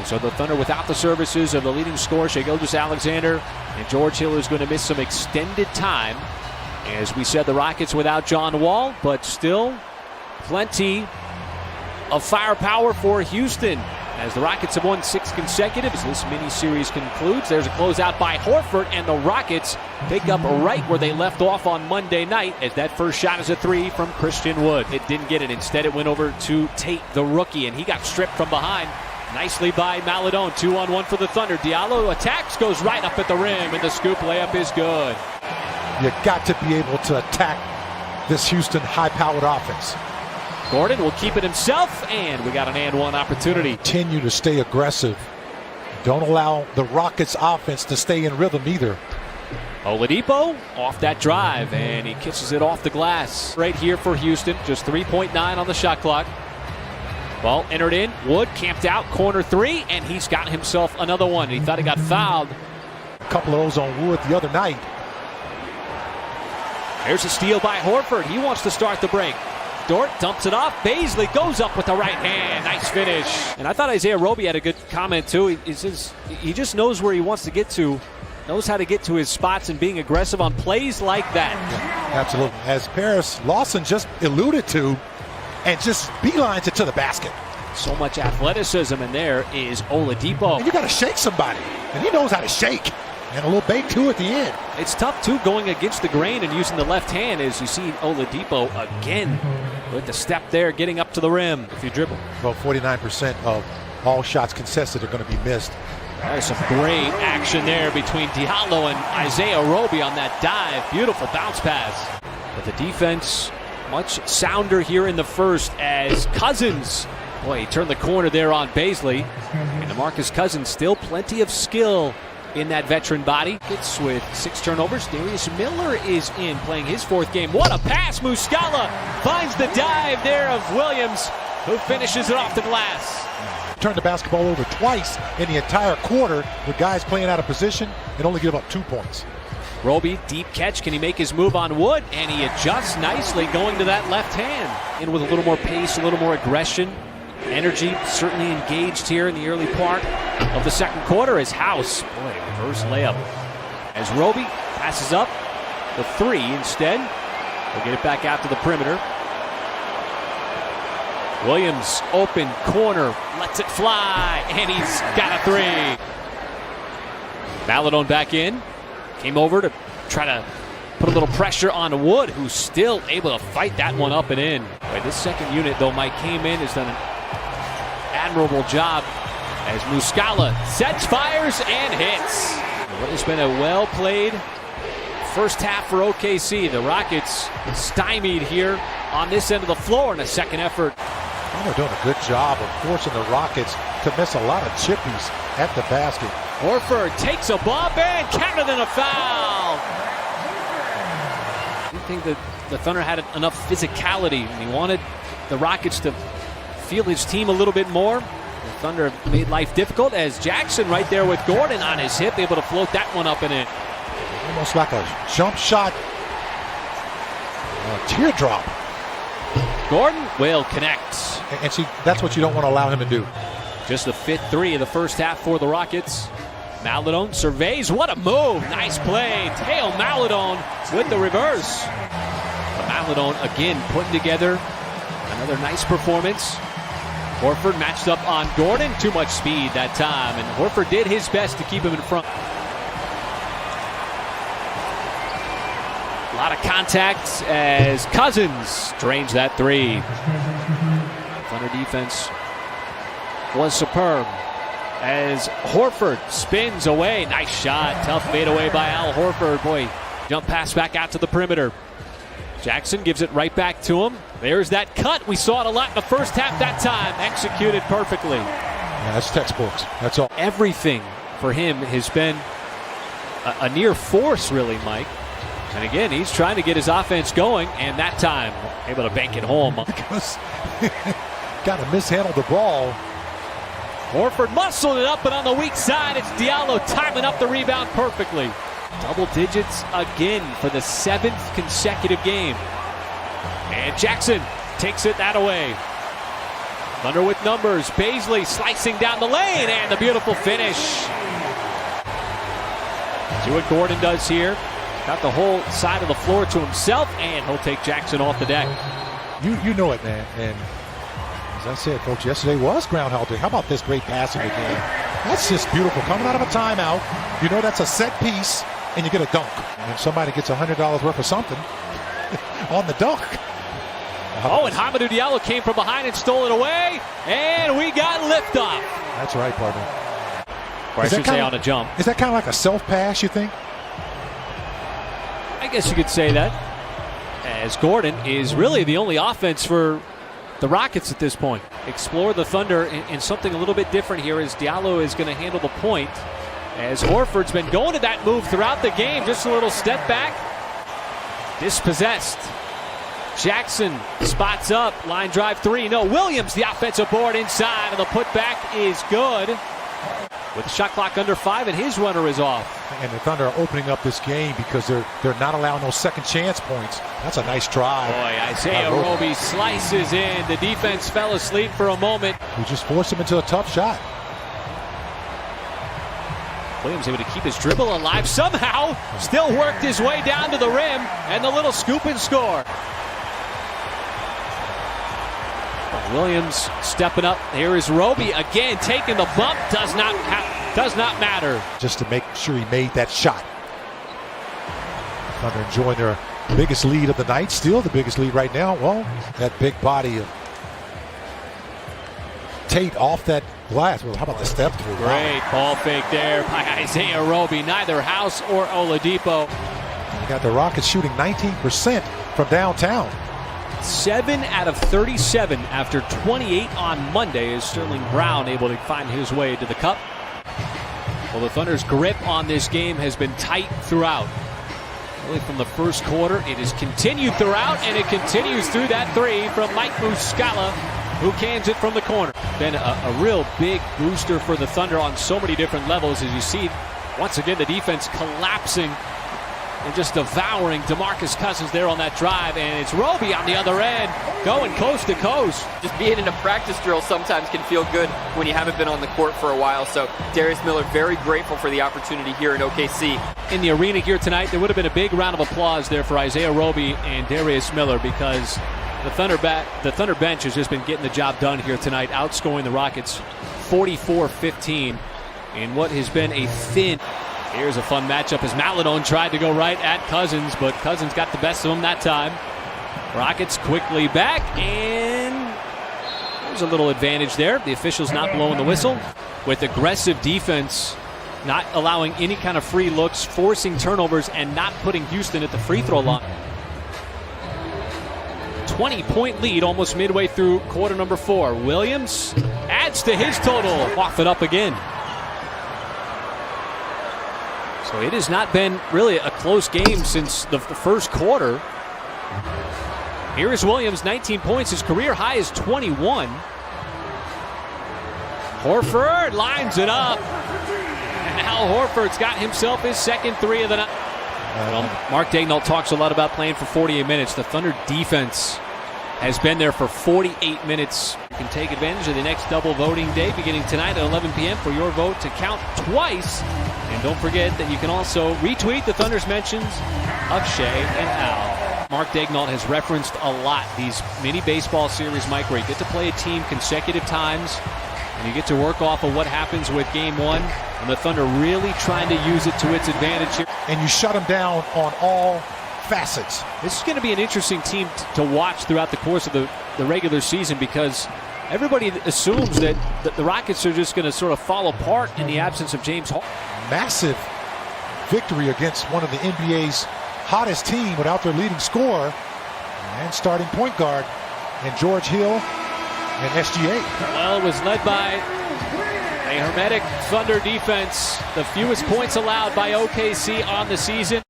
And so the Thunder without the services of the leading scorer, Shai Gilgeous-Alexander, and George Hill is going to miss some extended time. As we said, the Rockets without John Wall, but still plenty of firepower for Houston. As the Rockets have won 6 consecutive, as this mini-series concludes, there's a closeout by Horford, and the Rockets pick up right where they left off on Monday night, as that first shot is a 3 from Christian Wood. It didn't get it. Instead, it went over to Tate, the rookie, and he got stripped from behind. Nicely by Maledon. 2-on-1 for the Thunder. Diallo attacks, goes right up at the rim, and the scoop layup is good. You got to be able to attack this Houston high-powered offense. Gordon will keep it himself, and we got an and-one opportunity. Continue to stay aggressive. Don't allow the Rockets offense to stay in rhythm either. Oladipo off that drive, and he kisses it off the glass. Right here for Houston, just 3.9 on the shot clock. Ball entered in, Wood camped out, corner 3, and he's got himself another one. He thought he got fouled. A couple of those on Wood the other night. There's a steal by Horford. He wants to start the break. Dort dumps it off. Baisley goes up with the right hand. Nice finish. And I thought Isaiah Roby had a good comment too. He says he just knows where he wants to get to, knows how to get to his spots, and being aggressive on plays like that. Yeah, absolutely. As Paris Lawson just alluded to, and just beelines it to the basket. So much athleticism, and there is Oladipo. And you got to shake somebody, and he knows how to shake. And a little bait too at the end. It's tough too going against the grain and using the left hand, as you see Oladipo again with the step there, getting up to the rim if you dribble. Well, 49% of all shots contested are going to be missed. There's some great action there between Diallo and Isaiah Roby on that dive. Beautiful bounce pass. But the defense much sounder here in the first, as Cousins, boy, he turned the corner there on Baisley. And DeMarcus Cousins, still plenty of skill in that veteran body. Gets with 6 turnovers. Darius Miller is in, playing his 4th game. What a pass! Muscala finds the dive there of Williams, who finishes it off the glass. Turned the basketball over twice in the entire quarter with guys playing out of position and only give up 2 points. Roby, deep catch. Can he make his move on Wood? And he adjusts nicely, going to that left hand. In with a little more pace, a little more aggression. Energy certainly engaged here in the early part of the second quarter. As House, boy, reverse layup. As Roby passes up the 3 instead. They'll get it back out to the perimeter. Williams, open corner, lets it fly, and he's got a 3. Maledon back in. Came over to try to put a little pressure on Wood, who's still able to fight that one up and in. This second unit, though, Mike came in, has done an admirable job as Muscala sets, fires, and hits. What has been a well-played first half for OKC. The Rockets stymied here on this end of the floor in a second effort. They're doing a good job of forcing the Rockets to miss a lot of chippies at the basket. Horford takes a bomb and counted in a foul. I think that the Thunder had enough physicality, and he wanted the Rockets to feel his team a little bit more. The Thunder made life difficult, as Jackson right there with Gordon on his hip, able to float that one up and in. Almost like a jump shot, teardrop. Gordon will connect. And see, that's what you don't want to allow him to do. Just the 5th 3 of the first half for the Rockets. Maledon surveys. What a move. Nice play. Theo Maledon with the reverse. But Maledon again putting together another nice performance. Horford matched up on Gordon. Too much speed that time, and Horford did his best to keep him in front. A lot of contact as Cousins drains that 3. Thunder defense was superb as Horford spins away. Nice shot. Tough fadeaway by Al Horford. Boy, jump pass back out to the perimeter. Jackson gives it right back to him. There's that cut. We saw it a lot in the first half that time. Executed perfectly. Yeah, that's textbooks. That's all. Everything for him has been a near force, really, Mike. And again, he's trying to get his offense going, and that time able to bank it home. Because got to mishandle the ball. Horford muscled it up, but on the weak side, it's Diallo timing up the rebound perfectly. Double digits again for the 7th consecutive game. And Jackson takes it that away. Thunder with numbers. Baisley slicing down the lane, and the beautiful finish. See what Gordon does here. Got the whole side of the floor to himself, and he'll take Jackson off the deck. You know it, man. And as I said, folks, yesterday was Groundhog Day. How about this great passing again? That's just beautiful. Coming out of a timeout, you know that's a set piece, and you get a dunk. And if somebody gets $100 worth of something on the dunk. Oh, and Hamidou Diallo came from behind and stole it away, and we got liftoff. That's right, partner. Or I should say on a jump. Is that kind of like a self-pass, you think? I guess you could say that, as Gordon is really the only offense for the Rockets at this point. Explore the Thunder in something a little bit different here, as Diallo is going to handle the point, as Horford's been going to that move throughout the game. Just a little step back. Dispossessed. Jackson spots up. Line drive three. No, Williams, the offensive board inside, and the putback is good. With the shot clock under 5, and his runner is off. And the Thunder are opening up this game because they're not allowing those second chance points. That's a nice drive. Boy, Isaiah Roby slices in. The defense fell asleep for a moment. We just forced him into a tough shot. Williams able to keep his dribble alive somehow. Still worked his way down to the rim, and the little scoop and score. Williams stepping up. Here is Roby again, taking the bump. Does not matter. Just to make sure he made that shot. Thunder enjoying their biggest lead of the night. Still the biggest lead right now. Well, that big body of Tate off that glass. Well, how about the step through? Great ball fake there by Isaiah Roby. Neither House or Oladipo. You got the Rockets shooting 19% from downtown. 7 out of 37 after 28 on Monday, is Sterling Brown able to find his way to the cup. Well, the Thunder's grip on this game has been tight throughout. Really from the first quarter, it has continued throughout, and it continues through that three from Mike Muscala, who cans it from the corner. Been a real big booster for the Thunder on so many different levels, as you see, once again, the defense collapsing and just devouring DeMarcus Cousins there on that drive, and it's Roby on the other end, going coast to coast. Just being in a practice drill sometimes can feel good when you haven't been on the court for a while, so Darius Miller very grateful for the opportunity here in OKC. In the arena here tonight, there would have been a big round of applause there for Isaiah Roby and Darius Miller, because the Thunder bench has just been getting the job done here tonight, outscoring the Rockets 44-15 in what has been a thin. Here's a fun matchup as Maladone tried to go right at Cousins, but Cousins got the best of him that time. Rockets quickly back, and there's a little advantage there. The officials not blowing the whistle. With aggressive defense, not allowing any kind of free looks, forcing turnovers, and not putting Houston at the free throw line. 20-point lead almost midway through quarter number 4. Williams adds to his total. Off it up again. So it has not been really a close game since the first quarter. Here is Williams, 19 points. His career high is 21. Horford lines it up. And now Horford's got himself his second three of the night. Well, Mark Daigneault talks a lot about playing for 48 minutes. The Thunder defense has been there for 48 minutes. You can take advantage of the next double voting day beginning tonight at 11 p.m. for your vote to count twice. And don't forget that you can also retweet the Thunder's mentions of Shea and Al. Mark Daigneault has referenced a lot these mini baseball series, Mike, where you get to play a team consecutive times and you get to work off of what happens with game one. And the Thunder really trying to use it to its advantage here. And you shut them down on all facets. This is going to be an interesting team to watch throughout the course of the regular season, because everybody assumes that the Rockets are just going to sort of fall apart in the absence of James Harden. Massive victory against one of the NBA's hottest team without their leading scorer and starting point guard and George Hill and SGA. Well, it was led by a hermetic Thunder defense, the fewest points allowed by OKC on the season.